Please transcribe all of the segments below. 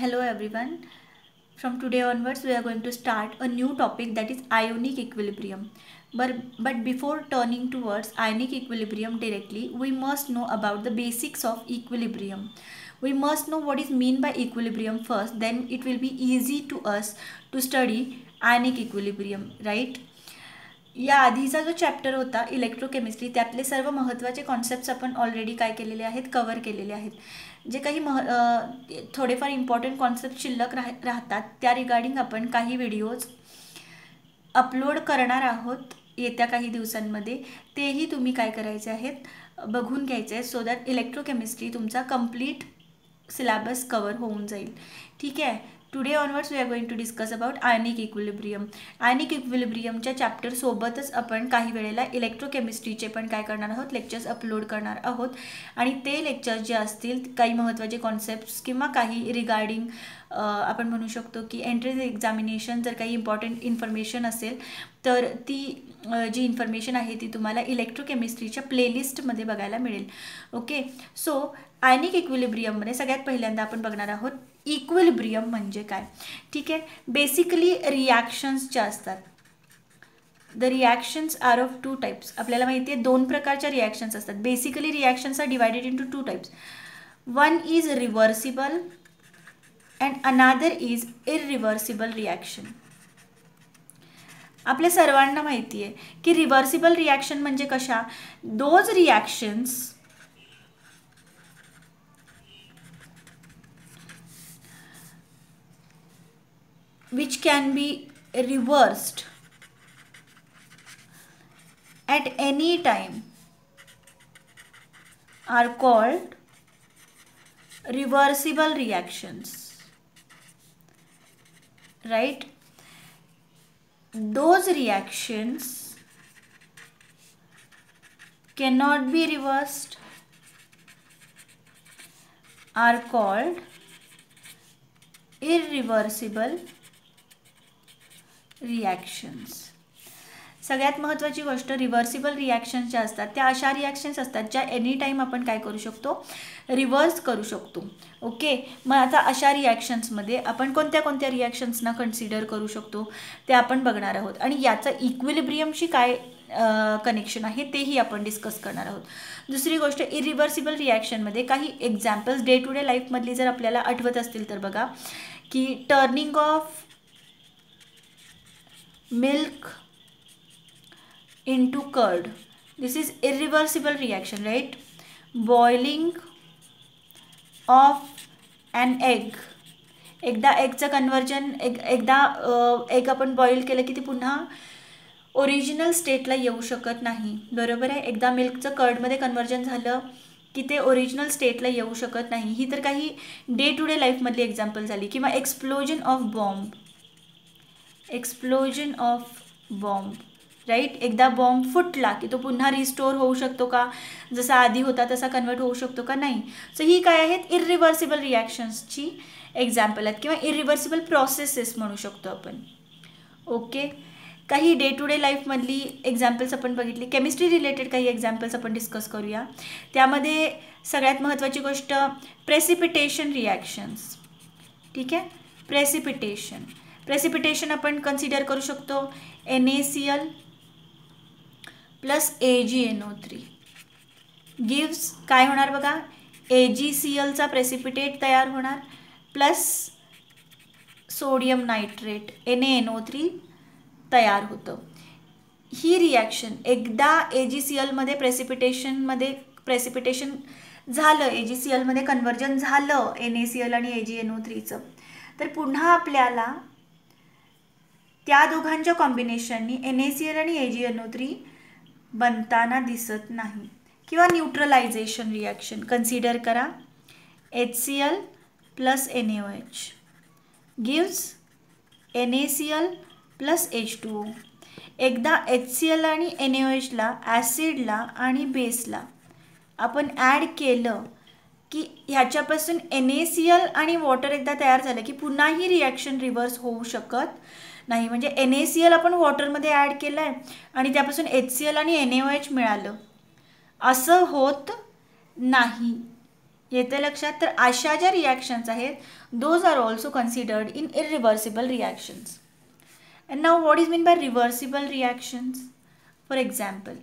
Hello everyone. From today onwards we are going to start a new topic, that is ionic equilibrium. But before turning towards ionic equilibrium directly, we must know about the basics of equilibrium. We must know what is mean by equilibrium first, then it will be easy to us to study ionic equilibrium, right? या आधीचा जो chapter होता electrochemistry, त्यातले सर्व महत्त्वाचे concepts आपण already काय केलेले आहेत, कवर केलेले आहेत. जे काही थोडेफार इम्पॉर्टंट कॉन्सेप्ट शिल्लक राहतात त्या रिगार्डिंग आपण काही व्हिडिओज अपलोड करणार आहोत येत्या काही दिवसांमध्ये. तेही तुम्ही काय करायचे आहेत, बघून घ्यायचे आहे, सो दॅट इलेक्ट्रोकेमिस्ट्री तुमचा कंप्लीट सिलेबस कवर होऊन जाईल. ठीक आहे. Today onwards we are going to discuss about ionic equilibrium. Ionic इक्विलिब्रियमच्या चॅप्टर सोबतच आपण काही वेळेला इलेक्ट्रोकेमिस्ट्रीचे पण काय करणार आहोत, लेक्चर्स अपलोड करणार आहोत. आणि ते लेक्चर्स जे असतील, काही महत्त्वाचे कॉन्सेप्ट्स किंवा काही रिगार्डिंग आपण म्हणू शकतो की एंट्रन्स एक्झामिनेशन जर काही इम्पॉर्टंट इन्फॉर्मेशन असेल तर ती जी इन्फॉर्मेशन आहे ती तुम्हाला इलेक्ट्रोकेमिस्ट्रीच्या प्लेलिस्टमध्ये बघायला मिळेल. ओके. सो आयनिक इक्विलिब्रियममध्ये सगळ्यात पहिल्यांदा आपण बघणार आहोत इक्विलिब्रियम म्हणजे काय. ठीक आहे. बेसिकली रिॲक्शन्स ज्या असतात, the reactions are of two types. आपल्याला माहिती आहे दोन प्रकारच्या रिॲक्शन्स असतात. Basically reactions are divided into two types. One is reversible and another is irreversible reaction. आपल्या सर्वांना माहिती आहे की रिव्हर्सिबल रिॲक्शन म्हणजे कशा, those reactions which can be reversed at any time are called reversible reactions, right? Those reactions cannot be reversed are called irreversible reactions. सगळ्यात महत्त्वाची गोष्ट, रिव्हर्सिबल रिॲक्शन्स ज्या असतात त्या अशा रिॲक्शन्स असतात ज्या एनी टाईम आपण काय करू शकतो, रिव्हर्स करू शकतो. ओके. मग आता अशा रिॲक्शन्समध्ये आपण कोणत्या कोणत्या रिॲक्शन्सना कन्सिडर करू शकतो ते आपण बघणार आहोत. आणि याचं इक्विलिब्रियमशी काय कनेक्शन आहे तेही आपण डिस्कस करणार आहोत. दुसरी गोष्ट, इरिव्हर्सिबल रिॲक्शनमध्ये काही एक्झाम्पल्स डे टू डे लाईफमधली जर आपल्याला आठवत असतील तर बघा की turning of milk into curd, this is irreversible reaction, right? Boiling of an egg, एकदा एगचं कन्वर्जन, एकदा एग आपण बॉईल केलं की ते पुन्हा ओरिजिनल स्टेटला येऊ शकत नाही, बरोबर आहे. एकदा मिल्कचं कर्डमध्ये कन्वर्जन झालं की ते ओरिजिनल स्टेटला येऊ शकत नाही. ही तर काही डे टू डे लाईफमधली एक्झाम्पल झाली. किंवा explosion of bomb, explosion of bomb, right. एकदा बॉम्ब फुटला की तो पुन्हा रिस्टोर होऊ शकतो का, जसा आधी होता तसा कन्वर्ट होऊ शकतो का, नाही. सो ही काय आहेत, इरिव्हर्सिबल रिॲक्शन्सची एक्झाम्पल आहेत किंवा इरिव्हर्सिबल प्रोसेसेस म्हणू शकतो आपण. ओके. काही डे टू डे लाईफमधली एक्झाम्पल्स आपण बघितली. केमिस्ट्री रिलेटेड काही एक्झाम्पल्स आपण डिस्कस करूया. त्यामध्ये सगळ्यात महत्त्वाची गोष्ट प्रेसिपिटेशन रिॲक्शन्स. ठीक आहे. प्रेसिपिटेशन आपण कन्सिडर करू शकतो NaCl प्लस AgNO3 गिव्स काय होणार बघा, AgClचा प्रेसिपिटेट तयार होणार प्लस सोडियम नायट्रेट NaNO3 तयार होतं. ही रिॲक्शन एकदा AgClमध्ये प्रेसिपिटेशन झालं, AgClमध्ये कन्वर्जन झालं NaCl आणि AgNO3चं, तर पुन्हा आपल्याला त्या दोघांच्या कॉम्बिनेशननी NaCl आणि AgNO3 बनताना दिसत नाही. किंवा न्यूट्रलायझेशन रिॲक्शन कन्सिडर करा, HCl plus NaOH gives NaCl plus H2O. एकदा HCl आणि NaOHला, ॲसिडला आणि बेसला आपण ॲड केलं की ह्याच्यापासून NaCl आणि वॉटर एकदा तयार झालं की पुन्हा ही रिॲक्शन रिव्हर्स होऊ शकत नाही. म्हणजे NaCl आपण वॉटरमध्ये ॲड केलं आहे आणि त्यापासून HCl आणि NaOH मिळालं, असं होत नाही. येते लक्षात. तर अशा ज्या रिॲक्शन्स आहेत those are also considered in irreversible reactions. And now what is mean by reversible reactions? For example,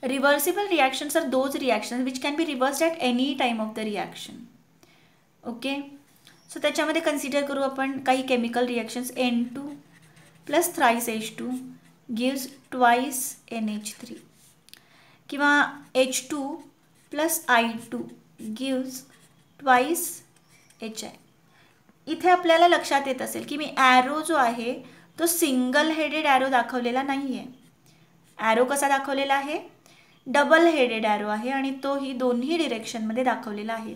reversible reactions are those reactions which can be reversed at any time of the reaction. Okay, so त्याच्यामध्ये consider करू आपण काही chemical reactions. N2 plus thrice H2 gives twice NH3 किंवा H2 plus I2 gives twice HI. इथे आपल्याला लक्षात येत असेल की मी ॲरो जो आहे तो सिंगल हेडेड ॲरो दाखवलेला नाही आहे. ॲरो कसा दाखवलेला आहे? डबल हेडेड ॲरो आहे आणि तोही दोन्ही डिरेक्शनमध्ये दाखवलेला आहे.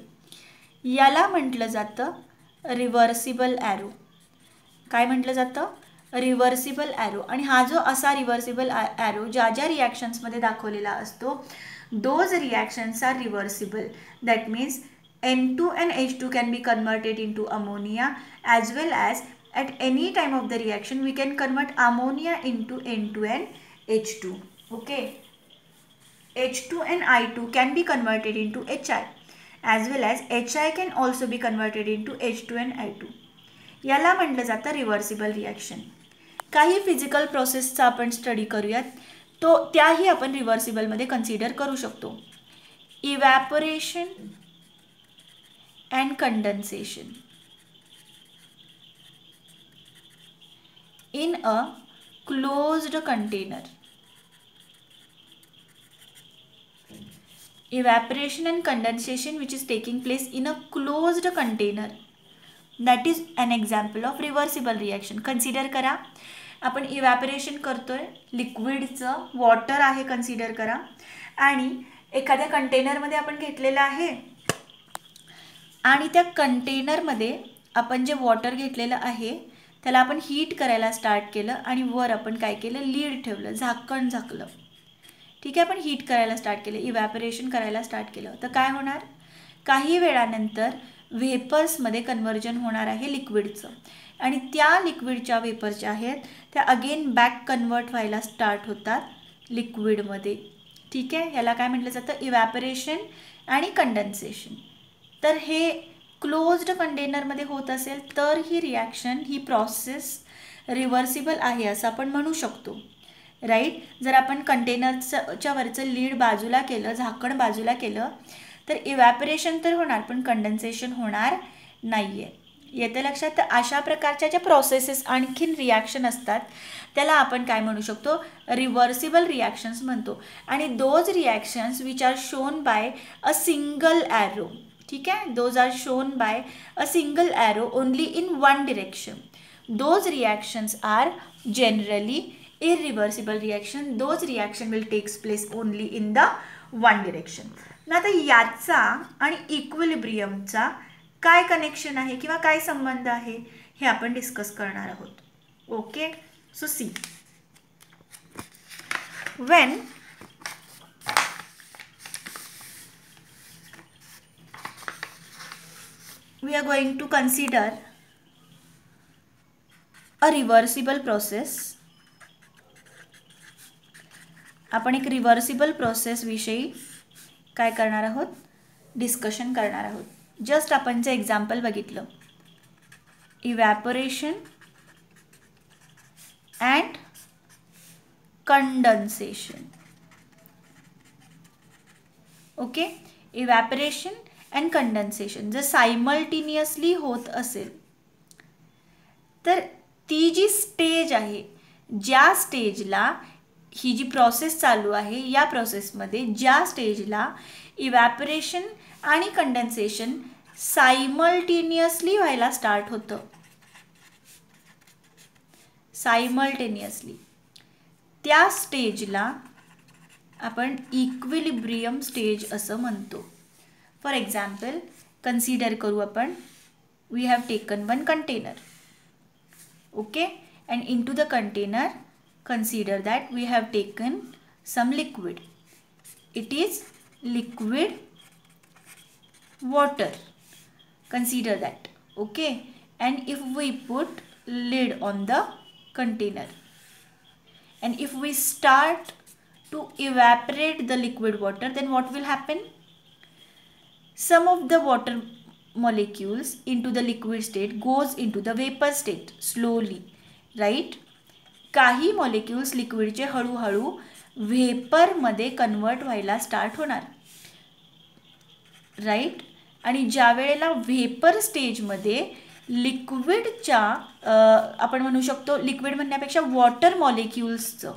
याला म्हटलं जातं रिव्हर्सिबल ॲरो. काय म्हटलं जातं? Reversible arrow. आणि हा जो असा रिव्हर्सिबल ॲरो ज्या ज्या रिॲक्शन्समध्ये दाखवलेला असतो those reactions are reversible. That means N2 and H2 can be converted into ammonia, as well as at any time of the reaction we can convert ammonia into N2 and H2. Okay, H2 and I2 can be converted into HI, as well as HI can also be converted into H2 and I2. याला म्हटलं जातं reversible reaction. काही physical प्रोसेसचा आपण study करूयात, तो त्याही आपण रिव्हर्सिबलमध्ये consider करू शकतो. Evaporation and condensation in a closed container. Evaporation and condensation which is taking place in a closed container, that is an example of reversible reaction. Consider करा, आपण इव्हॅपोरेशन करतोय, लिक्विडचं वॉटर आहे कन्सिडर करा, आणि एखाद्या कंटेनरमध्ये आपण घेतलेलं आहे आणि त्या कंटेनरमध्ये आपण जे वॉटर घेतलेलं आहे त्याला आपण हीट करायला स्टार्ट केलं आणि वर आपण काय केलं? लीड ठेवलं, झाकण झाकलं. ठीक आहे, आपण हीट करायला स्टार्ट केलं, इव्हॅपोरेशन करायला स्टार्ट केलं. तर काय होणार? काही वेळानंतर व्हेपर्समध्ये कन्व्हर्जन होणार आहे लिक्विडचं, आणि त्या लिक्विडच्या व्हेपर ज्या आहेत त्या अगेन बॅक कन्वर्ट व्हायला स्टार्ट होतात लिक्विडमध्ये. ठीक आहे, ह्याला काय म्हटलं जातं? इव्हॅपोरेशन आणि कंडेन्सेशन. तर हे क्लोज्ड कंटेनरमध्ये होत असेल तर ही रिॲक्शन, ही प्रोसेस रिव्हर्सिबल आहे असं आपण म्हणू शकतो. राईट. जर आपण कंटेनरच्या वरचं लीड बाजूला केलं, झाकण बाजूला केलं, तर इव्हॅपोरेशन तर होणार पण कंडेन्सेशन होणार नाही आहे. येते लक्षात. तर अशा प्रकारच्या ज्या प्रोसेसेस आणखीन रिॲक्शन असतात त्याला आपण काय म्हणू शकतो? रिव्हर्सिबल रिॲक्शन्स म्हणतो. आणि those reactions which are shown by a single arrow. ठीक आहे, those are shown by a single arrow only in one direction. Those reactions are generally irreversible reaction. Those reaction will takes place only in the one direction. आता याचा आणि इक्विलिब्रियमचा काय connection आहे किंवा काय संबंध आहे हे आपण डिस्कस करणार आहोत. Okay, so see, when we are going to consider a reversible process, आपण एक रिव्हर्सिबल प्रोसेस विषयी काय करणार आहोत? डिस्कशन करणार आहोत. जस्ट आपण जे एक्झाम्पल बघितलं, evaporation and condensation. Okay, evaporation and condensation जर सायमल्टेनियसली होत असेल तर ती जी स्टेज आहे, ज्या स्टेजला ही जी प्रोसेस चालू आहे या प्रोसेसमध्ये ज्या स्टेजला इव्हॅपोरेशन आणि कंडेन्सेशन सायमल्टेनियसली व्हायला स्टार्ट होतं, सायमल्टेनियसली, त्या स्टेजला आपण इक्विलिब्रियम स्टेज असं म्हणतो. फॉर एक्झाम्पल कन्सिडर करू आपण, we have taken one container. Okay, and into the container consider that we have taken some liquid. It is liquid water. Consider that. Okay, and if we put lid on the container and if we start to evaporate the liquid water, then what will happen? Some of the water molecules into the liquid state goes into the vapor state slowly, right? काही molecules लिक्विडचे हळूहळू व्हेपरमध्ये convert व्हायला start होणार, right? आणि ज्या वेळेला vapour स्टेजमध्ये लिक्विडच्या आपण म्हणू शकतो, लिक्विड म्हणण्यापेक्षा वॉटर मॉलिक्युल्सचं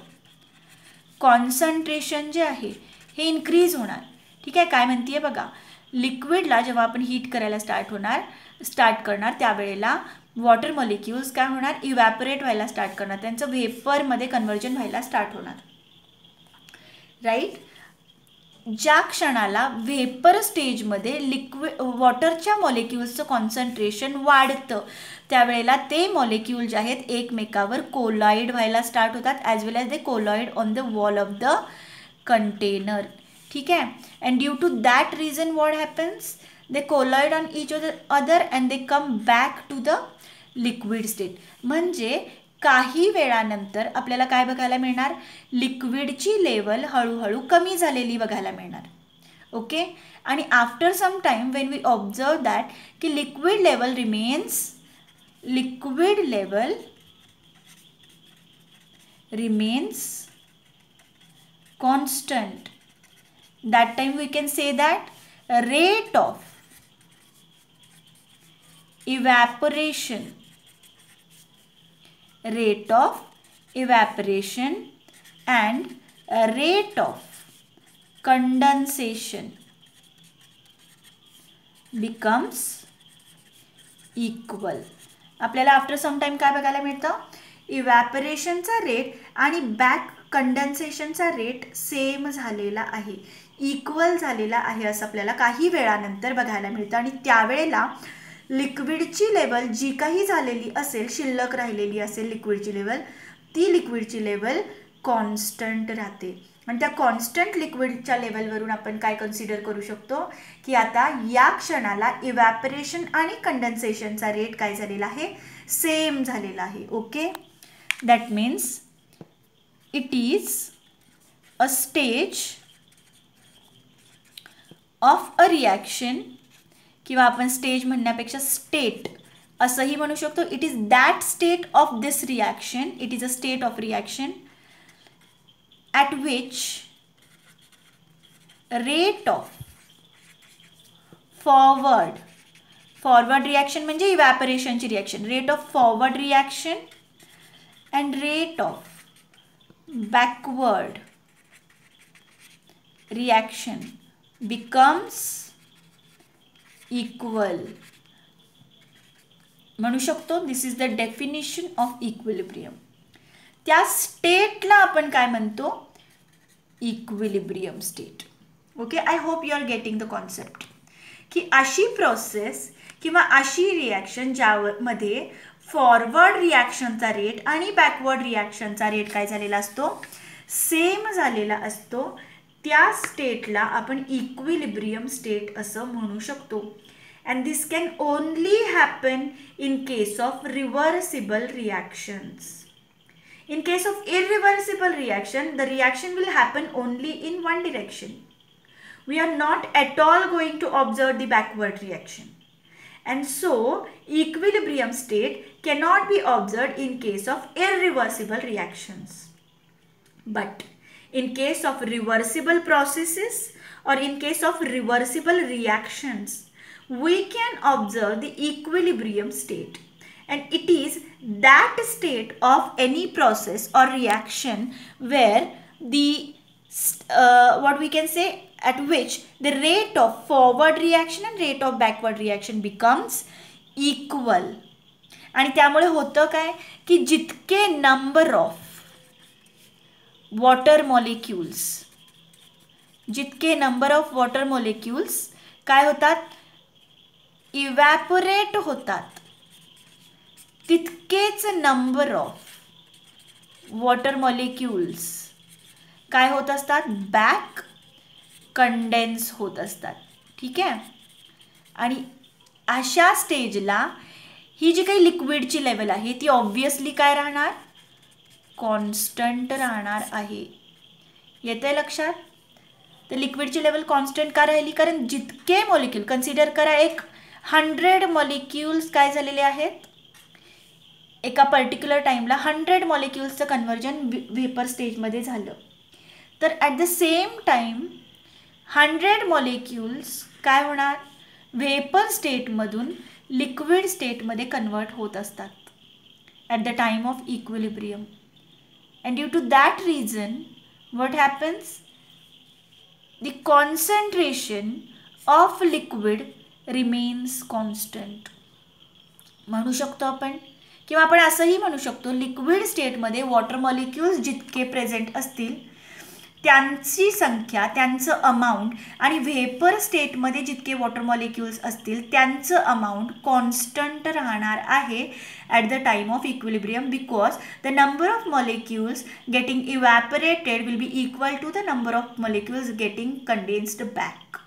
कॉन्सन्ट्रेशन जे आहे हे इन्क्रीज होणार. ठीक आहे, काय म्हणते बघा, लिक्विडला जेव्हा आपण हीट करायला स्टार्ट करणार त्यावेळेला वॉटर मॉलिक्युल्स काय होणार, इव्हॅपोरेट व्हायला स्टार्ट करणार, त्यांचं व्हेपरमध्ये कन्वर्जन व्हायला स्टार्ट होणार, राईट? ज्या क्षणाला व्हेपर स्टेजमध्ये लिक्विड वॉटरच्या मॉलिक्युल्सचं कॉन्सन्ट्रेशन वाढतं त्यावेळेला ते मॉलिक्यूल जे आहेत एकमेकावर कोलाइड व्हायला स्टार्ट होतात, as well as they collide on the wall of the container. ठीक आहे, and due to that reason what happens, they collide on each other and they come back to the liquid state. म्हणजे काही वेळानंतर आपल्याला काय बघायला मिळणार, लिक्विडची level हळूहळू कमी झालेली बघायला मिळणार. ओके, आणि after some time when we observe that की liquid level remains constant, that time we can say that rate of evaporation and rate of condensation becomes equal. आपल्याला आफ्टर सम टाइम काय बघायला मिळतं, इव्हॅपोरेशनचा रेट आणि back कंडेन्सेशनचा rate same झालेला आहे, equal झालेला आहे असं आपल्याला काही वेळानंतर बघायला मिळतं. आणि त्यावेळेला लिक्विडची लेवल जी काही झालेली असेल, शिल्लक राहिलेली असेल लिक्विडची लेवल, ती लिक्विडची लेवल कॉन्स्टंट राहते. आणि त्या कॉन्स्टंट लिक्विडच्या लेवलवरून आपण काय कन्सिडर करू शकतो की आता या क्षणाला इव्हॅपोरेशन आणि कंडेन्सेशनचा रेट काय झालेला आहे, सेम झालेला आहे. Okay, that means it is a stage of a reaction, किंवा आपण स्टेज म्हणण्यापेक्षा स्टेट असंही म्हणू शकतो. It is that state of this reaction, it is a state of reaction at which rate of forward reaction म्हणजे इव्हॅपोरेशनची reaction, rate of forward reaction and rate of backward reaction becomes equal. म्हणू शकतो this is the definition of equilibrium. त्या स्टेटला आपण काय म्हणतो, equilibrium state. Okay, I hope you are getting the concept की अशी प्रोसेस किंवा अशी रिॲक्शन ज्यामध्ये फॉरवर्ड रिॲक्शनचा रेट आणि बॅकवर्ड रिॲक्शनचा रेट काय झालेला असतो, सेम झालेला असतो, त्या स्टेटला आपण इक्विलिब्रियम स्टेट असं म्हणू शकतो. And this can only happen in case of reversible reactions. In case of irreversible reaction, the reaction will happen only in one direction. We are not at all going to observe the backward reaction. And so, equilibrium state cannot be observed in case of irreversible reactions. But in case of reversible processes or in case of reversible reactions, we can observe the equilibrium state. And it is that state of any process or reaction where the what we can say at which the rate of forward reaction and rate of backward reaction becomes equal. आणि त्यामुळे होतं काय की जितके number of water molecules काय होतात, evaporate होतात, तितकेच नंबर ऑफ वॉटर मॉलिक्युल्स काय होत असतात, बॅक कंडेन्स होत असतात. ठीक आहे, आणि अशा स्टेजला ही जी काही लिक्विडची लेवल आहे ती ऑब्वियसली काय राहणार, कॉन्स्टंट राहणार आहे. येतंय लक्षात. तर लिक्विडची लेवल कॉन्स्टंट का राहिली, कारण जितके मॉलिक्यूल, कन्सिडर करा एक 100 मॉलिक्युल्स काय झालेले आहेत, एका पर्टिक्युलर टाईमला 100 मॉलिक्युल्सचं कन्व्हर्जन व्हेपर स्टेजमध्ये झालं. तर at the same time 100 molecules काय होणार, व्हेपर स्टेटमधून लिक्विड स्टेटमध्ये कन्वर्ट होत असतात at the time of equilibrium. And due to that reason what happens, the concentration of liquid remains constant म्हणू शकतो आपण. किंवा आपण असंही म्हणू शकतो, लिक्विड स्टेटमध्ये वॉटर मॉलिक्युल्स जितके प्रेझेंट असतील त्यांची संख्या, त्यांचं अमाऊंट, आणि व्हेपर स्टेटमध्ये जितके वॉटर मॉलिक्युल्स असतील त्यांचं अमाऊंट कॉन्स्टंट राहणार आहे at the time of equilibrium, because the number of molecules getting evaporated will be equal to the number of molecules getting condensed back.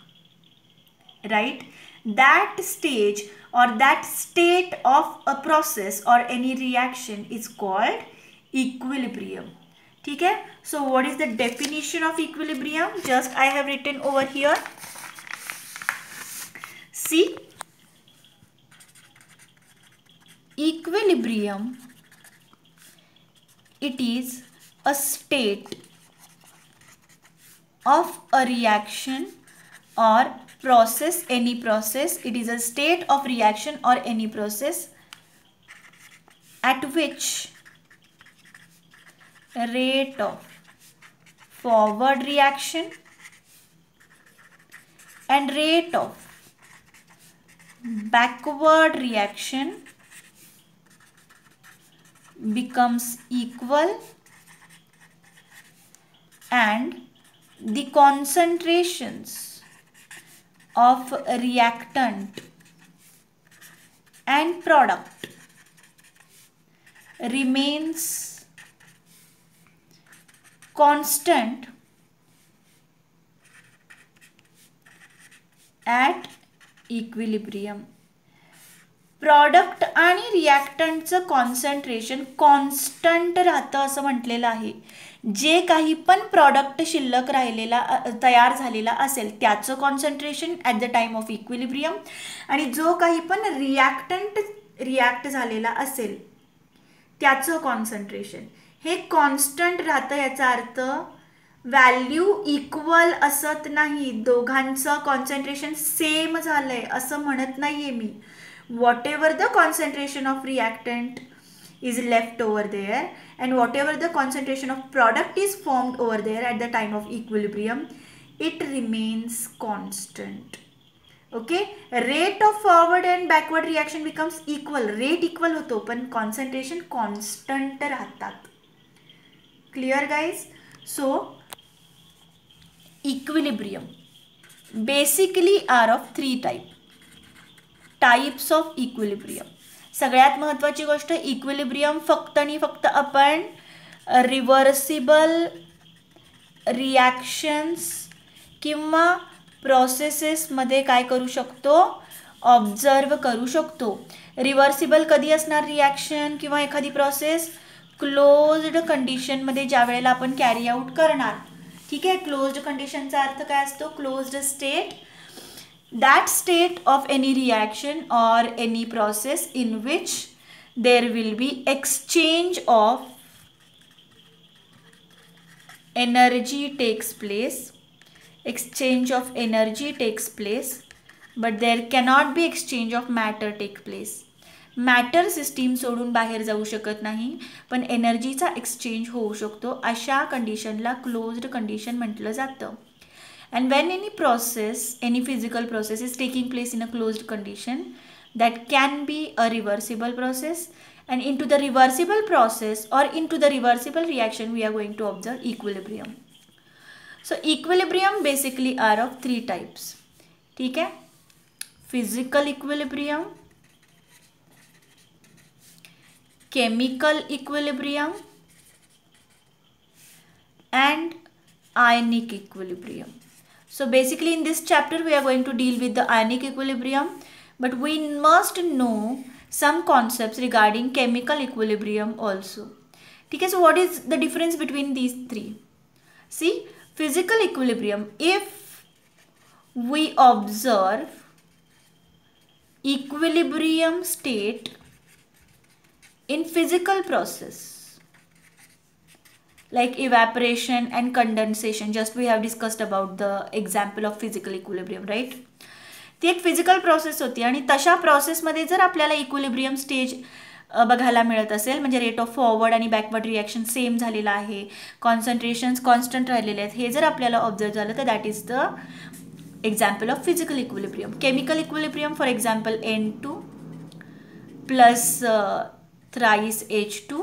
Right, that stage or that state of a process or any reaction is called equilibrium. ठीक है, so what is the definition of equilibrium? Just I have written over here. See, equilibrium, it is a state of a reaction or process, any process. It is a state of reaction or any process at which rate of forward reaction and rate of backward reaction becomes equal, and the concentrations of reactant and product remains constant at equilibrium. Product आणि रिॲक्टंटचं concentration constant राहतं असं म्हटलेलं आहे. जे काही पण product शिल्लक राहिलेला तयार झालेला असेल त्याचं concentration at the time of equilibrium, आणि जो काही पण रिॲक्टंट रिॲक्ट झालेला असेल त्याचं कॉन्सन्ट्रेशन हे कॉन्स्टंट राहतं. याचा अर्थ व्हॅल्यू इक्वल असत नाही, दोघांचं कॉन्सन्ट्रेशन सेम झालंय असं म्हणत नाहीये मी. whatever the concentration of reactant is left over there and whatever the concentration of product is formed over there at the time of equilibrium, it remains constant. Okay, rate of forward and backward reaction becomes equal. rate equal होतो पण concentration constant राहतात. clear guys? So equilibrium basically are of three types of equilibrium. सगळ्यात महत्त्वाची गोष्ट, equilibrium फक्त आणि फक्त आपण रिव्हर्सिबल रिॲक्शन्स किंवा प्रोसेसेसमध्ये काय करू शकतो, ऑब्झर्व करू शकतो. रिव्हर्सिबल कधी असणार रिॲक्शन किंवा एखादी प्रोसेस, क्लोज्ड कंडिशनमध्ये ज्या वेळेला आपण कॅरी आउट करणार. ठीक आहे, क्लोज्ड कंडिशनचा अर्थ काय असतो, closed state, that state of any reaction or any process in which there will be exchange of energy takes place. Exchange of energy takes place, but there cannot be exchange of matter take place. Matter system सोडून बाहेर जाऊ शकत नाही, पण एनर्जीचा exchange होऊ शकतो. अशा कंडिशनला क्लोज्ड कंडिशन म्हटलं जातं. And when any process, any physical process is taking place in a closed condition, that can be a reversible process, and into the reversible process or into the reversible reaction we are going to observe equilibrium. So equilibrium basically are of three types. ठीक है, physical equilibrium, chemical equilibrium and ionic equilibrium. So basically in this chapter we are going to deal with the ionic equilibrium, but we must know some concepts regarding chemical equilibrium also. Okay, so what is the difference between these three? See, physical equilibrium, if we observe equilibrium state in physical process like evaporation and condensation, just we have discussed about the example of physical equilibrium, right? ती एक physical process होती आणि तशा प्रोसेसमध्ये जर आपल्याला equilibrium stage बघायला मिळत असेल, म्हणजे रेट ऑफ फॉरवर्ड आणि बॅकवर्ड रिॲक्शन सेम झालेला आहे, कॉन्सन्ट्रेशन्स कॉन्स्टंट राहिलेले आहेत, हे जर आपल्याला ऑब्झर्व झालं तर that is the example of physical equilibrium. Chemical equilibrium, for example, N2 plus thrice H2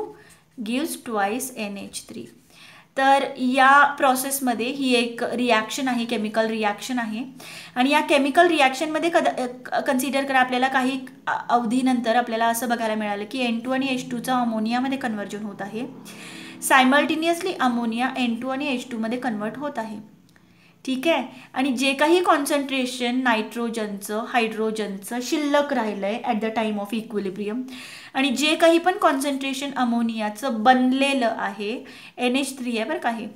gives twice NH3. तर या प्रोसेसमध्ये ही एक रिॲक्शन आहे, केमिकल रिॲक्शन आहे आणि या केमिकल रिॲक्शनमध्ये कन्सिडर करा आपल्याला काही अवधीनंतर आपल्याला असं बघायला मिळालं की N2 आणि H2चा अमोनियामध्ये कन्व्हर्जन होत आहे. सायमल्टेनियसली अमोनिया N2 आणि H2 मध्ये कन्वर्ट होत आहे. ठीक आहे. आणि जे काही कॉन्सन्ट्रेशन नायट्रोजनचं हायड्रोजनचं शिल्लक राहिलं आहे at the time of equilibrium आणि जे काही पण कॉन्सन्ट्रेशन अमोनियाचं बनलेलं आहे, NH3 आहे बरं का, हे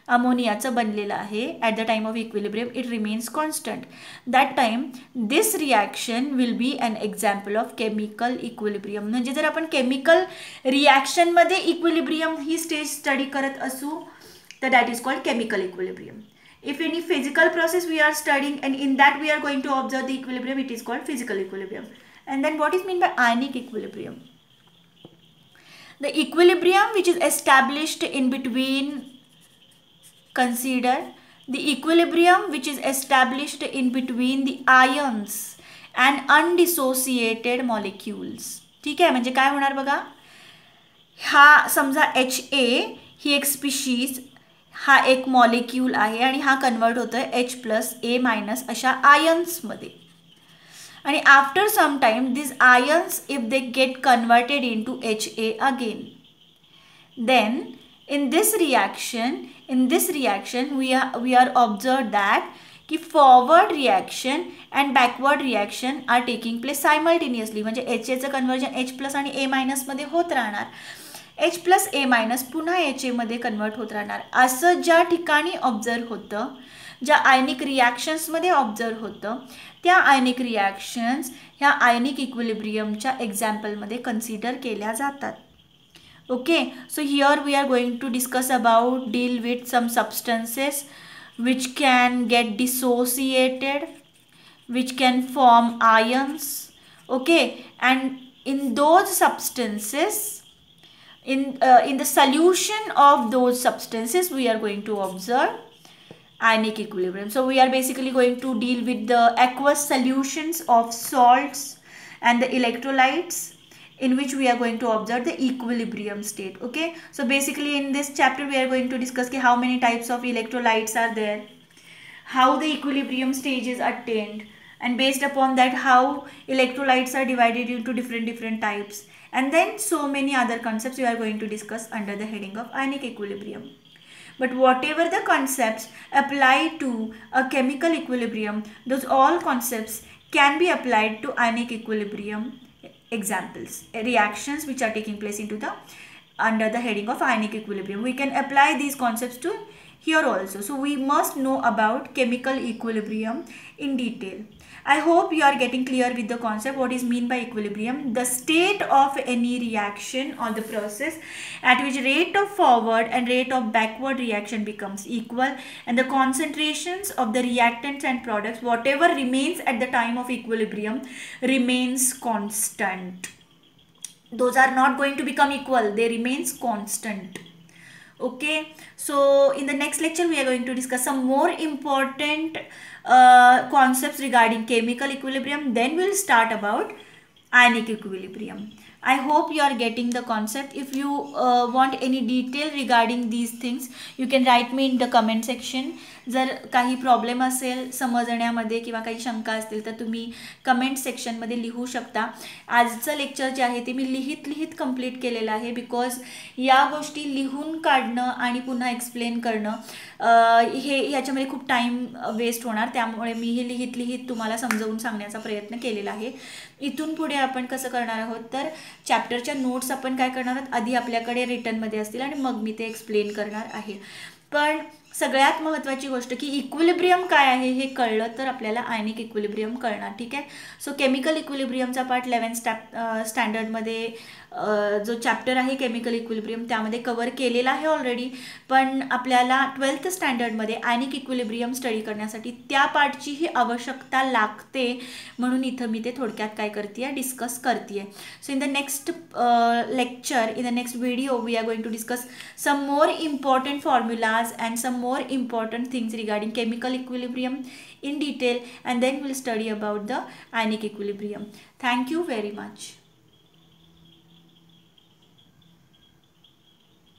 अमोनियाचं बनलेलं आहे at the time of equilibrium, it remains constant. That time this reaction will be an example of chemical equilibrium. म्हणजे जर आपण केमिकल रिॲक्शनमध्ये इक्विलिब्रियम ही स्टेज स्टडी करत असू तर that is called chemical equilibrium. If any physical process we are studying and in that we are going to observe the equilibrium, it is called physical equilibrium. And then what is meant by ionic equilibrium? The equilibrium which is established in between, consider the equilibrium which is established in between the ions and undissociated molecules. ठीक आहे. म्हणजे काय होणार बघा, हा समजा HA ही एक species, हा एक मॉलिक्यूल आहे आणि हा कन्वर्ट होतो आहे H+A- अशा आयन्समध्ये आणि after some time this ions if they get converted into HA again, then in this reaction we are observed that की forward reaction and backward reaction are taking place simultaneously. म्हणजे HAचं conversion H+ आणि A- मध्ये होत राहणार, H+A- पुन्हा HA मध्ये convert होत राहणार. असं ज्या ठिकाणी ऑब्झर्व होतं, ज्या आयनिक रिॲक्शन्समध्ये ऑब्झर्व होतं, त्या आयनिक रिॲक्शन्स ह्या आयनिक इक्विलिब्रियमच्या एक्झाम्पलमध्ये कन्सिडर केल्या जातात. Okay. So here we are going to discuss about deal with some substances which can get dissociated, which can form ions. Okay. And in those substances, in the solution of those substances we are going to observe ionic equilibrium. So we are basically going to deal with the aqueous solutions of salts and the electrolytes in which we are going to observe the equilibrium state. Okay. So basically in this chapter we are going to discuss how many types of electrolytes are there, how the equilibrium stage is attained, and based upon that how electrolytes are divided into different types, and then so many other concepts we are going to discuss under the heading of ionic equilibrium. But whatever the concepts apply to a chemical equilibrium, those all concepts can be applied to ionic equilibrium examples, reactions which are taking place into the under the heading of ionic equilibrium. We can apply these concepts to here also. So we must know about chemical equilibrium in detail. I hope you are getting clear with the concept what is mean by equilibrium, the state of any reaction or the process at which rate of forward and rate of backward reaction becomes equal and the concentrations of the reactants and products whatever remains at the time of equilibrium remains constant. Those are not going to become equal, they remains constant. Okay. So in the next lecture we are going to discuss some more important concepts regarding chemical equilibrium, then we'll start about ionic equilibrium. I hope you are getting the concept. If you want any detail regarding these things you can write me in the comment section. जर काही problem असेल समजण्यामध्ये किंवा काही शंका असतील तर तुम्ही comment सेक्शनमध्ये लिहू शकता. आजचं लेक्चर जे आहे ते मी लिहित कंप्लीट केलेलं आहे बिकॉज या गोष्टी लिहून काढणं आणि पुन्हा एक्सप्लेन करणं ह्याच्यामध्ये खूप टाईम वेस्ट होणार, त्यामुळे मी हे लिहित तुम्हाला समजावून सांगण्याचा प्रयत्न केलेला आहे. इथून पुढे आपण कसं करणार आहोत तर चॅप्टरच्या नोट्स आपण काय करणार आहोत आधी आपल्याकडे रिटनमध्ये असतील आणि मग मी ते एक्सप्लेन करणार आहे. पण सगळ्यात महत्त्वाची गोष्ट की इक्विलिब्रियम काय आहे हे कळलं तर आपल्याला आयनिक इक्विलिब्रियम कळणार. ठीक आहे. सो केमिकल इक्विलिब्रियमचा पार्ट 11th स्टँडर्डमध्ये जो चॅप्टर आहे केमिकल इक्विलिब्रियम त्यामध्ये कव्हर केलेला आहे ऑलरेडी. पण आपल्याला 12th स्टँडर्डमध्ये आयनिक इक्विलिब्रियम स्टडी करण्यासाठी त्या पार्टचीही आवश्यकता लागते, म्हणून इथं मी ते थोडक्यात काय करते डिस्कस करते. So in the next lecture, in the next video, we are going to discuss some more important formulas and some more important things regarding chemical equilibrium in detail, and then we'll study about the ionic equilibrium. Thank you very much.